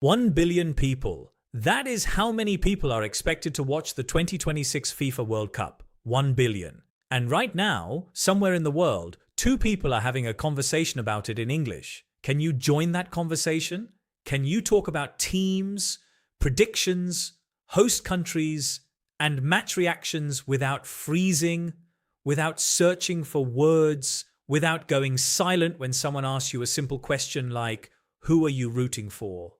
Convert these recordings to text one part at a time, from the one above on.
1 billion people. That is how many people are expected to watch the 2026 FIFA World Cup. 1 billion. And right now, somewhere in the world, 2 people are having a conversation about it in English. Can you join that conversation? Can you talk about teams, predictions, host countries, and match reactions without freezing, without searching for words, without going silent when someone asks you a simple question like, "Who are you rooting for?"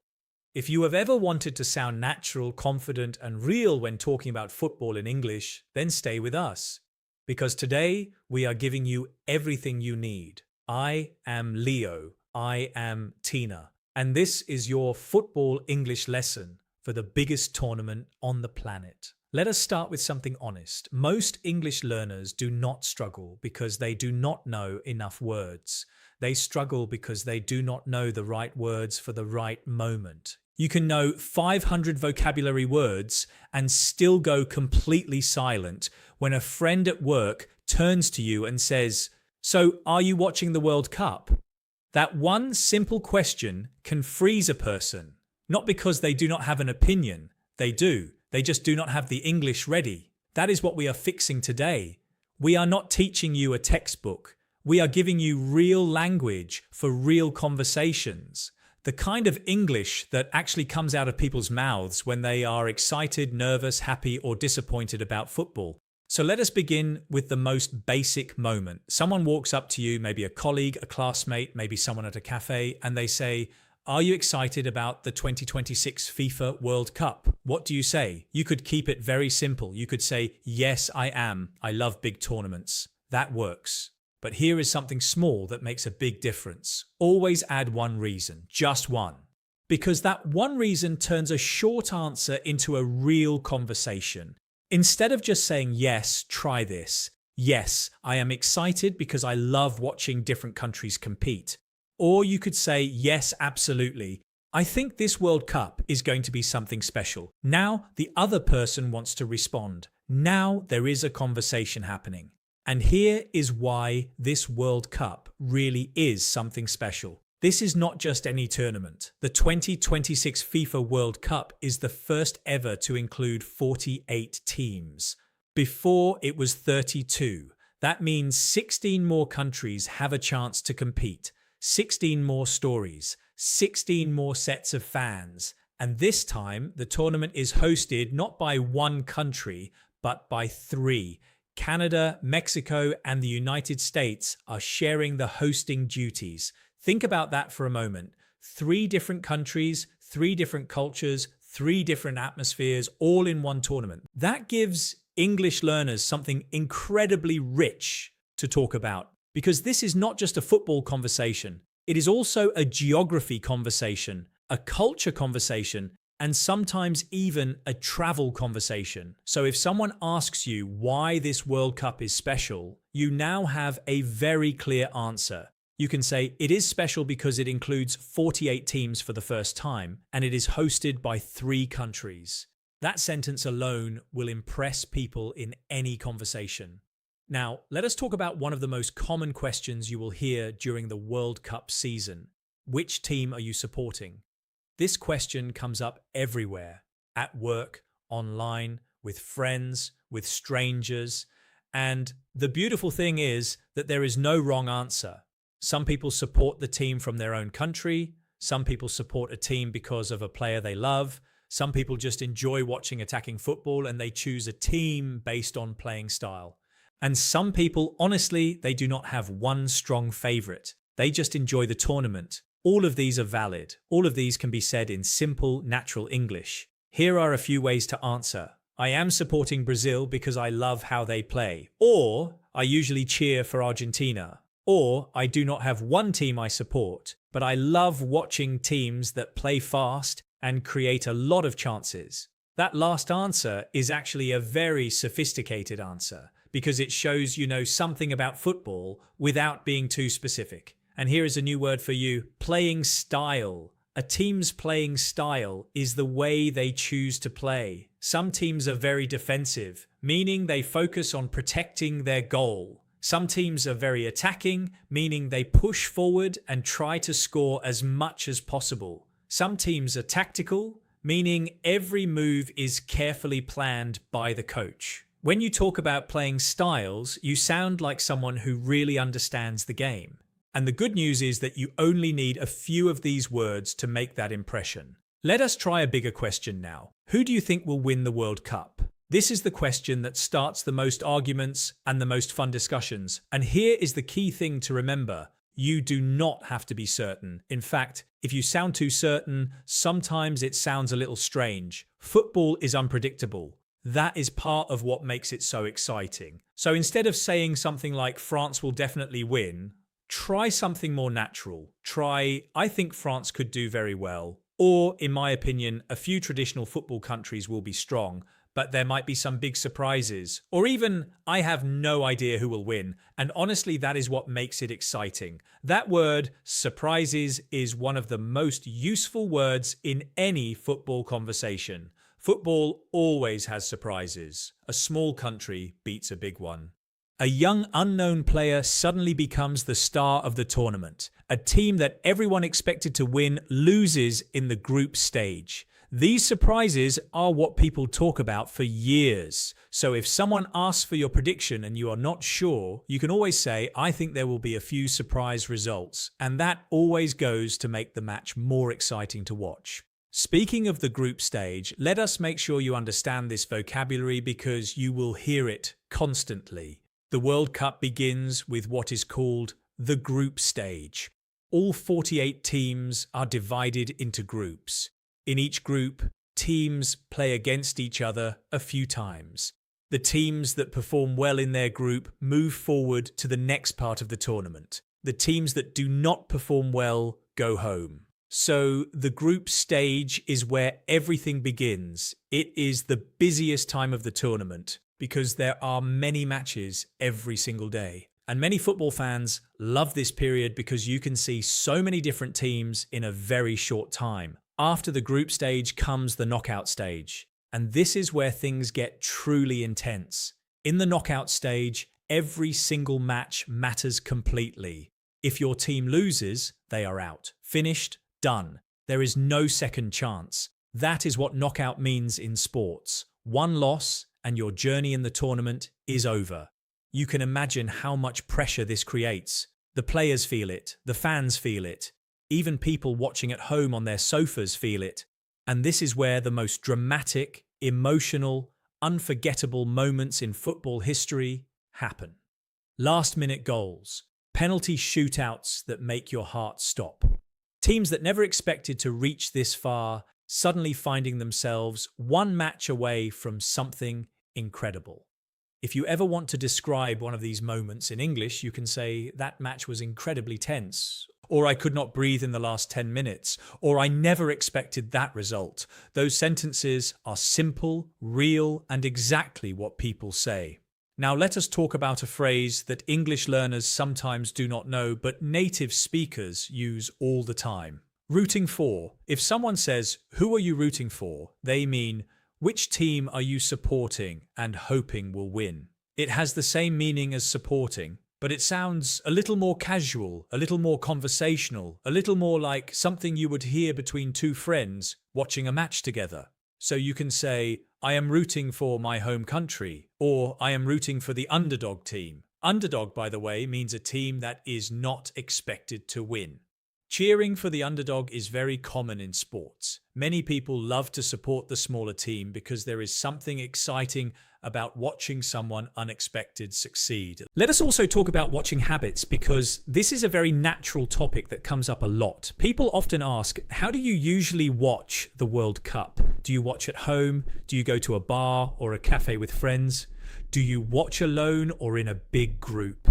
If you have ever wanted to sound natural, confident, and real when talking about football in English, then stay with us. Because today, we are giving you everything you need. I am Leo. I am Tina. And this is your football English lesson for the biggest tournament on the planet. Let us start with something honest. Most English learners do not struggle because they do not know enough words. They struggle because they do not know the right words for the right moment. You can know 500 vocabulary words and still go completely silent when a friend at work turns to you and says, "So, are you watching the World Cup?" That one simple question can freeze a person, not because they do not have an opinion. They do. They just do not have the English ready. That is what we are fixing today. We are not teaching you a textbook. We are giving you real language for real conversations. The kind of English that actually comes out of people's mouths when they are excited, nervous, happy, or disappointed about football. So let us begin with the most basic moment. Someone walks up to you, maybe a colleague, a classmate, maybe someone at a cafe, and they say, "Are you excited about the 2026 FIFA World Cup?" What do you say? You could keep it very simple. You could say, "Yes, I am. I love big tournaments." That works. But here is something small that makes a big difference. Always add one reason, just one. Because that one reason turns a short answer into a real conversation. Instead of just saying, "Yes, try this." "Yes, I am excited because I love watching different countries compete." Or you could say, "Yes, absolutely. I think this World Cup is going to be something special." Now the other person wants to respond. Now there is a conversation happening. And here is why this World Cup really is something special. This is not just any tournament. The 2026 FIFA World Cup is the first ever to include 48 teams. Before it was 32. That means 16 more countries have a chance to compete. 16 more stories, 16 more sets of fans. And this time, the tournament is hosted not by one country, but by 3. Canada, Mexico, and the United States are sharing the hosting duties. Think about that for a moment. 3 different countries, 3 different cultures, 3 different atmospheres, all in one tournament. That gives English learners something incredibly rich to talk about. Because this is not just a football conversation. It is also a geography conversation, a culture conversation, and sometimes even a travel conversation. So if someone asks you why this World Cup is special, you now have a very clear answer. You can say it is special because it includes 48 teams for the first time, and it is hosted by 3 countries. That sentence alone will impress people in any conversation. Now, let us talk about one of the most common questions you will hear during the World Cup season. Which team are you supporting? This question comes up everywhere, at work, online, with friends, with strangers. And the beautiful thing is that there is no wrong answer. Some people support the team from their own country. Some people support a team because of a player they love. Some people just enjoy watching attacking football and they choose a team based on playing style. And some people, honestly, they do not have one strong favorite. They just enjoy the tournament. All of these are valid. All of these can be said in simple, natural English. Here are a few ways to answer. I am supporting Brazil because I love how they play. Or, I usually cheer for Argentina. Or, I do not have one team I support, but I love watching teams that play fast and create a lot of chances. That last answer is actually a very sophisticated answer because it shows you know something about football without being too specific. And here is a new word for you, playing style. A team's playing style is the way they choose to play. Some teams are very defensive, meaning they focus on protecting their goal. Some teams are very attacking, meaning they push forward and try to score as much as possible. Some teams are tactical, meaning every move is carefully planned by the coach. When you talk about playing styles, you sound like someone who really understands the game. And the good news is that you only need a few of these words to make that impression. Let us try a bigger question now. Who do you think will win the World Cup? This is the question that starts the most arguments and the most fun discussions. And here is the key thing to remember. You do not have to be certain. In fact, if you sound too certain, sometimes it sounds a little strange. Football is unpredictable. That is part of what makes it so exciting. So instead of saying something like France will definitely win, try something more natural. Try, I think France could do very well. Or, in my opinion, a few traditional football countries will be strong, but there might be some big surprises. Or even, I have no idea who will win. And honestly, that is what makes it exciting. That word, surprises, is one of the most useful words in any football conversation. Football always has surprises. A small country beats a big one. A young unknown player suddenly becomes the star of the tournament. A team that everyone expected to win loses in the group stage. These surprises are what people talk about for years. So if someone asks for your prediction and you are not sure, you can always say, I think there will be a few surprise results. And that always goes to make the match more exciting to watch. Speaking of the group stage, let us make sure you understand this vocabulary because you will hear it constantly. The World Cup begins with what is called the group stage. All 48 teams are divided into groups. In each group, teams play against each other a few times. The teams that perform well in their group move forward to the next part of the tournament. The teams that do not perform well go home. So the group stage is where everything begins. It is the busiest time of the tournament because there are many matches every single day. And many football fans love this period because you can see so many different teams in a very short time. After the group stage comes the knockout stage. And this is where things get truly intense. In the knockout stage, every single match matters completely. If your team loses, they are out. Finished, done. There is no second chance. That is what knockout means in sports. One loss and your journey in the tournament is over. You can imagine how much pressure this creates. The players feel it, the fans feel it, even people watching at home on their sofas feel it. And this is where the most dramatic, emotional, unforgettable moments in football history happen. Last-minute goals, penalty shootouts that make your heart stop. Teams that never expected to reach this far suddenly finding themselves one match away from something incredible. If you ever want to describe one of these moments in English, you can say, that match was incredibly tense, or I could not breathe in the last 10 minutes, or I never expected that result. Those sentences are simple, real, and exactly what people say. Now let us talk about a phrase that English learners sometimes do not know, but native speakers use all the time. Rooting for. If someone says, who are you rooting for? They mean, which team are you supporting and hoping will win? It has the same meaning as supporting, but it sounds a little more casual, a little more conversational, a little more like something you would hear between two friends watching a match together. So you can say, I am rooting for my home country, or I am rooting for the underdog team. Underdog, by the way, means a team that is not expected to win. Cheering for the underdog is very common in sports. Many people love to support the smaller team because there is something exciting about watching someone unexpected succeed. Let us also talk about watching habits because this is a very natural topic that comes up a lot. People often ask, how do you usually watch the World Cup? Do you watch at home? Do you go to a bar or a cafe with friends? Do you watch alone or in a big group?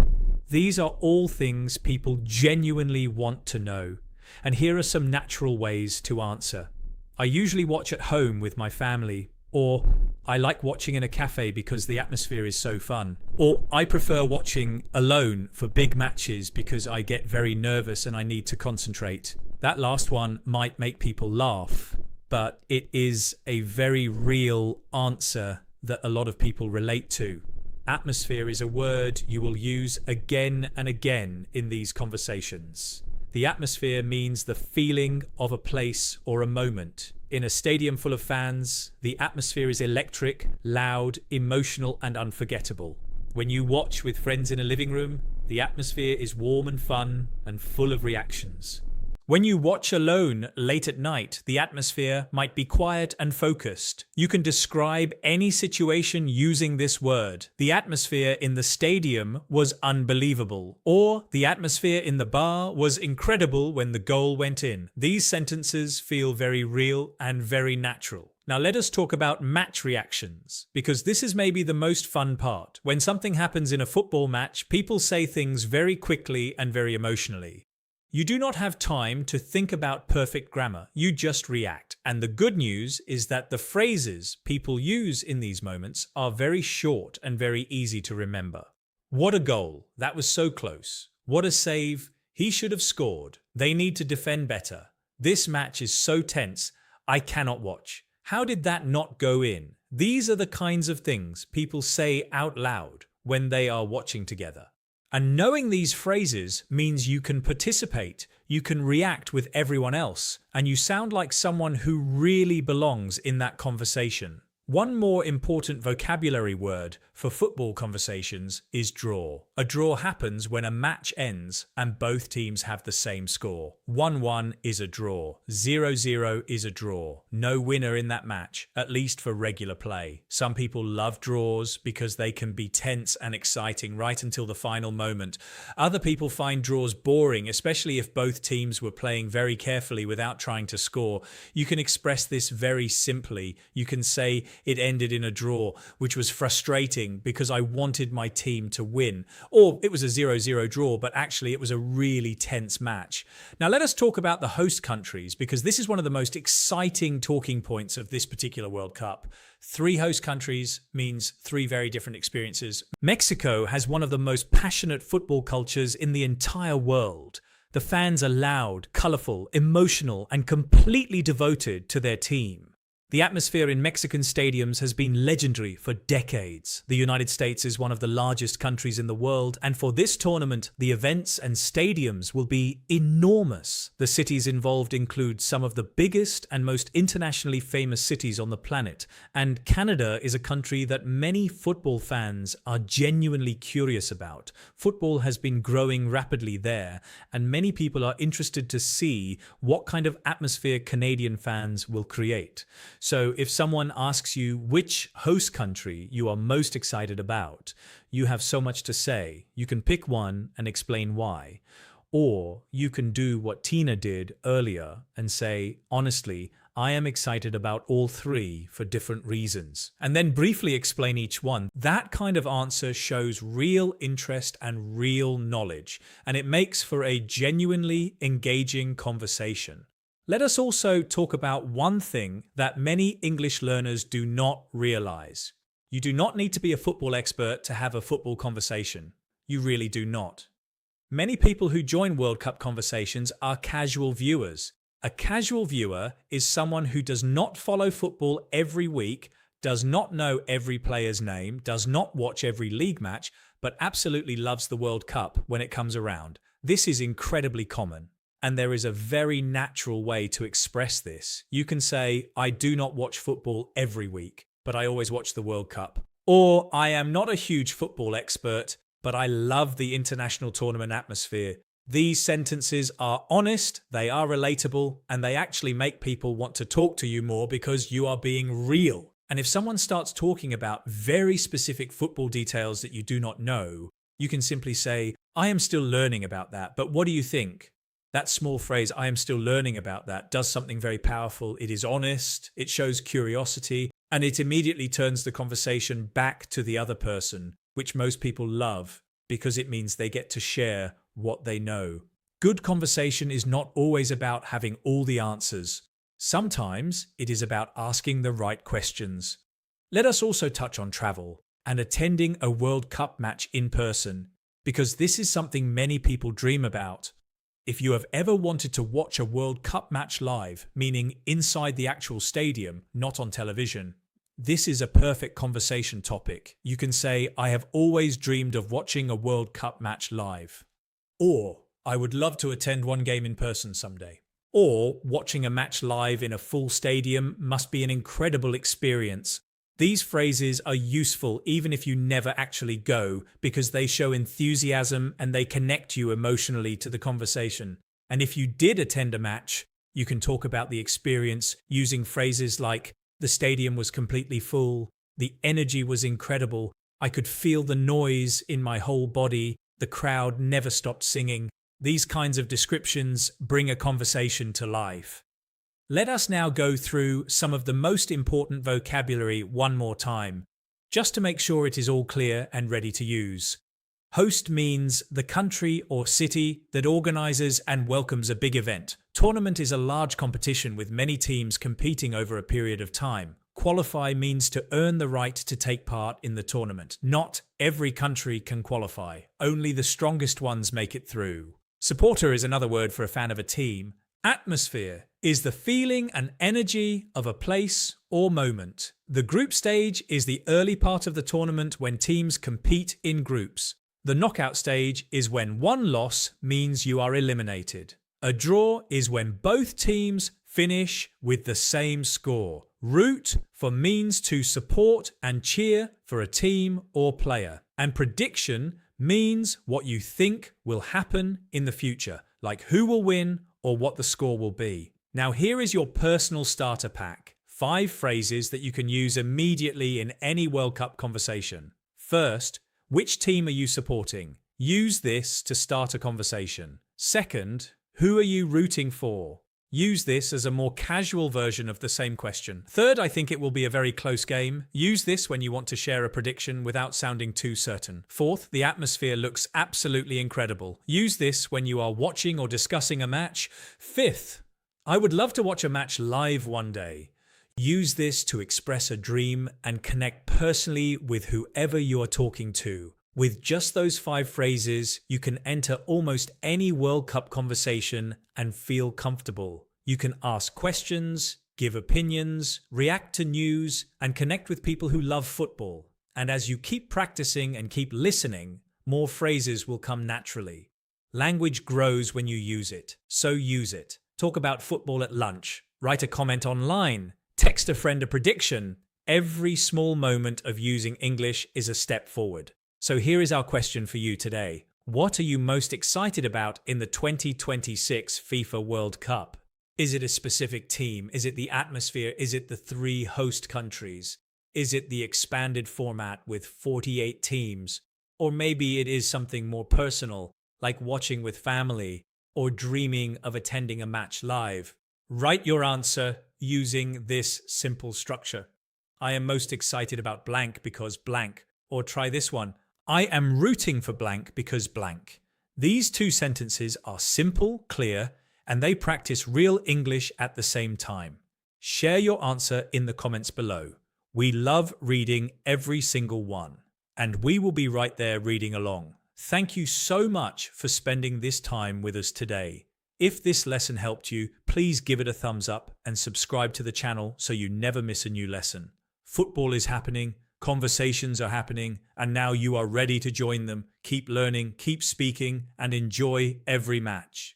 These are all things people genuinely want to know. And here are some natural ways to answer. I usually watch at home with my family, or I like watching in a cafe because the atmosphere is so fun, or I prefer watching alone for big matches because I get very nervous and I need to concentrate. That last one might make people laugh, but it is a very real answer that a lot of people relate to. Atmosphere is a word you will use again and again in these conversations. The atmosphere means the feeling of a place or a moment. In a stadium full of fans, the atmosphere is electric, loud, emotional, and unforgettable. When you watch with friends in a living room, the atmosphere is warm and fun and full of reactions. When you watch alone late at night, the atmosphere might be quiet and focused. You can describe any situation using this word. The atmosphere in the stadium was unbelievable. Or the atmosphere in the bar was incredible when the goal went in. These sentences feel very real and very natural. Now let us talk about match reactions, because this is maybe the most fun part. When something happens in a football match, people say things very quickly and very emotionally. You do not have time to think about perfect grammar, you just react. And the good news is that the phrases people use in these moments are very short and very easy to remember. What a goal, that was so close. What a save, he should have scored. They need to defend better. This match is so tense, I cannot watch. How did that not go in? These are the kinds of things people say out loud when they are watching together. And knowing these phrases means you can participate, you can react with everyone else, and you sound like someone who really belongs in that conversation. One more important vocabulary word for football conversations is draw. A draw happens when a match ends and both teams have the same score. 1-1 is a draw. 0-0 is a draw. No winner in that match, at least for regular play. Some people love draws because they can be tense and exciting right until the final moment. Other people find draws boring, especially if both teams were playing very carefully without trying to score. You can express this very simply. You can say, it ended in a draw, which was frustrating because I wanted my team to win. Or it was a 0-0 draw, but actually it was a really tense match. Now let us talk about the host countries, because this is one of the most exciting talking points of this particular World Cup. 3 host countries means 3 very different experiences. Mexico has one of the most passionate football cultures in the entire world. The fans are loud, colourful, emotional, and completely devoted to their team. The atmosphere in Mexican stadiums has been legendary for decades. The United States is one of the largest countries in the world, and for this tournament, the events and stadiums will be enormous. The cities involved include some of the biggest and most internationally famous cities on the planet, and Canada is a country that many football fans are genuinely curious about. Football has been growing rapidly there, and many people are interested to see what kind of atmosphere Canadian fans will create. So if someone asks you which host country you are most excited about, you have so much to say. You can pick one and explain why. Or you can do what Tina did earlier and say, honestly, I am excited about all 3 for different reasons. And then briefly explain each one. That kind of answer shows real interest and real knowledge, and it makes for a genuinely engaging conversation. Let us also talk about one thing that many English learners do not realize. You do not need to be a football expert to have a football conversation. You really do not. Many people who join World Cup conversations are casual viewers. A casual viewer is someone who does not follow football every week, does not know every player's name, does not watch every league match, but absolutely loves the World Cup when it comes around. This is incredibly common. And there is a very natural way to express this. You can say, I do not watch football every week, but I always watch the World Cup. Or, I am not a huge football expert, but I love the international tournament atmosphere. These sentences are honest, they are relatable, and they actually make people want to talk to you more because you are being real. And if someone starts talking about very specific football details that you do not know, you can simply say, I am still learning about that, but what do you think? That small phrase, I am still learning about that, does something very powerful. It is honest, it shows curiosity, and it immediately turns the conversation back to the other person, which most people love because it means they get to share what they know. Good conversation is not always about having all the answers. Sometimes it is about asking the right questions. Let us also touch on travel and attending a World Cup match in person, because this is something many people dream about. If you have ever wanted to watch a World Cup match live, meaning inside the actual stadium, not on television, this is a perfect conversation topic. You can say, I have always dreamed of watching a World Cup match live. Or, I would love to attend one game in person someday. Or watching a match live in a full stadium must be an incredible experience. These phrases are useful even if you never actually go because they show enthusiasm and they connect you emotionally to the conversation. And if you did attend a match, you can talk about the experience using phrases like, the stadium was completely full, the energy was incredible, I could feel the noise in my whole body, the crowd never stopped singing. These kinds of descriptions bring a conversation to life. Let us now go through some of the most important vocabulary one more time, just to make sure it is all clear and ready to use. Host means the country or city that organizes and welcomes a big event. Tournament is a large competition with many teams competing over a period of time. Qualify means to earn the right to take part in the tournament. Not every country can qualify. Only the strongest ones make it through. Supporter is another word for a fan of a team. Atmosphere is the feeling and energy of a place or moment. The group stage is the early part of the tournament when teams compete in groups. The knockout stage is when one loss means you are eliminated. A draw is when both teams finish with the same score. Root for means to support and cheer for a team or player. And prediction means what you think will happen in the future, like who will win or what the score will be. Now here is your personal starter pack. 5 phrases that you can use immediately in any World Cup conversation. First, which team are you supporting? Use this to start a conversation. Second, who are you rooting for? Use this as a more casual version of the same question. Third, I think it will be a very close game. Use this when you want to share a prediction without sounding too certain. Fourth, the atmosphere looks absolutely incredible. Use this when you are watching or discussing a match. Fifth, I would love to watch a match live one day. Use this to express a dream and connect personally with whoever you are talking to. With just those 5 phrases, you can enter almost any World Cup conversation and feel comfortable. You can ask questions, give opinions, react to news, and connect with people who love football. And as you keep practicing and keep listening, more phrases will come naturally. Language grows when you use it, so use it. Talk about football at lunch, write a comment online, text a friend a prediction. Every small moment of using English is a step forward. So here is our question for you today. What are you most excited about in the 2026 FIFA World Cup? Is it a specific team? Is it the atmosphere? Is it the 3 host countries? Is it the expanded format with 48 teams? Or maybe it is something more personal, like watching with family or dreaming of attending a match live. Write your answer using this simple structure. I am most excited about blank because blank. Or try this one. I am rooting for blank because blank. These 2 sentences are simple, clear, and they practice real English at the same time. Share your answer in the comments below. We love reading every single one, and we will be right there reading along. Thank you so much for spending this time with us today. If this lesson helped you, please give it a thumbs up and subscribe to the channel so you never miss a new lesson. Football is happening. Conversations are happening, and now you are ready to join them. Keep learning, keep speaking, and enjoy every match.